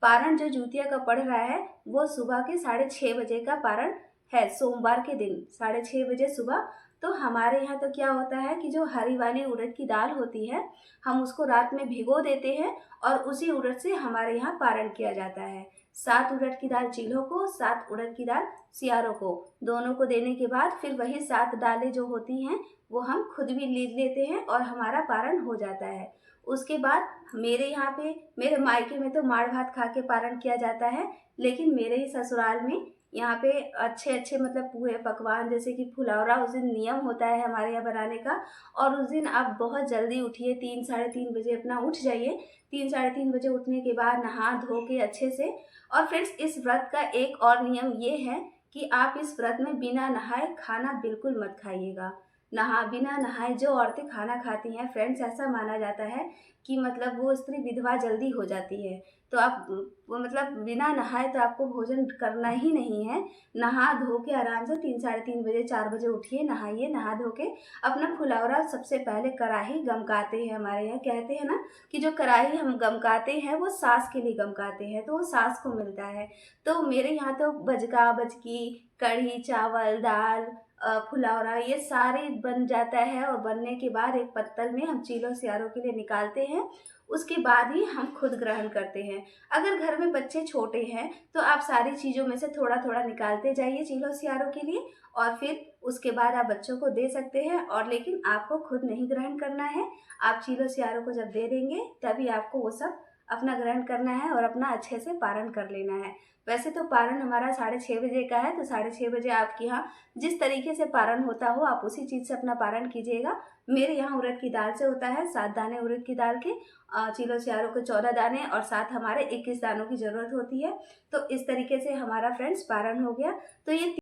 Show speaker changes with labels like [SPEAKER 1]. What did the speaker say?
[SPEAKER 1] पारण जो जुतिया का पड़ रहा है वो सुबह के 6:30 बजे का पारण है, सोमवार के दिन 6:30 बजे सुबह। तो हमारे यहाँ तो क्या होता है कि जो हरी वाली उड़द की दाल होती है, हम उसको रात में भिगो देते हैं और उसी उड़द से हमारे यहाँ पारण किया जाता है। 7 उड़द की दाल चील्हों को, 7 उड़द की दाल सियारों को, दोनों को देने के बाद फिर वही 7 दालें जो होती हैं वो हम खुद भी ले लेते हैं और हमारा पारण हो जाता है। उसके बाद मेरे यहाँ पे, मेरे मायके में तो माड़ भात खा के पारण किया जाता है, लेकिन मेरे ही ससुराल में यहाँ पे अच्छे अच्छे मतलब पूरे पकवान जैसे कि फुलौरा, उस दिन नियम होता है हमारे यहाँ बनाने का। और उस दिन आप बहुत जल्दी उठिए, 3 साढ़े 3 बजे अपना उठ जाइए। 3 साढ़े 3 बजे उठने के बाद नहा धो के अच्छे से। और फ्रेंड्स, इस व्रत का एक और नियम ये है कि आप इस व्रत में बिना नहाए खाना बिल्कुल मत खाइएगा। बिना नहाए जो औरतें खाना खाती हैं फ्रेंड्स, ऐसा माना जाता है कि मतलब वो स्त्री विधवा जल्दी हो जाती है। तो आप वो मतलब बिना नहाए तो आपको भोजन करना ही नहीं है। नहा धो के आराम से 3 साढ़े 3 बजे 4 बजे उठिए, नहाइए, नहा धो के अपना फुलौरा सबसे पहले कढ़ाई गमकाते हैं। हमारे यहाँ कहते हैं ना कि जो कढ़ाई हम गमकाते हैं वो सास के लिए गमकाते हैं, तो वो सास को मिलता है। तो मेरे यहाँ तो बजका बजकी, कढ़ी चावल दाल, फुलौरा ये सारे बन जाता है। और बनने के बाद एक पत्तल में हम चीलों सियारों के लिए निकालते हैं, उसके बाद ही हम खुद ग्रहण करते हैं। अगर घर में बच्चे छोटे हैं तो आप सारी चीज़ों में से थोड़ा थोड़ा निकालते जाइए चीलों सियारों के लिए, और फिर उसके बाद आप बच्चों को दे सकते हैं। और लेकिन आपको खुद नहीं ग्रहण करना है। आप चीलों सियारों को जब दे देंगे तभी आपको वो सब अपना ग्रहण करना है और अपना अच्छे से पारण कर लेना है। वैसे तो पारण हमारा 6:30 बजे का है, तो 6:30 बजे आपके यहाँ जिस तरीके से पारण होता हो आप उसी चीज़ से अपना पारण कीजिएगा। मेरे यहाँ उड़द की दाल से होता है, 7 दाने उड़द की दाल के, चीलों सियारों को 14 दाने और साथ हमारे 21 दानों की ज़रूरत होती है। तो इस तरीके से हमारा फ्रेंड्स पारण हो गया। तो ये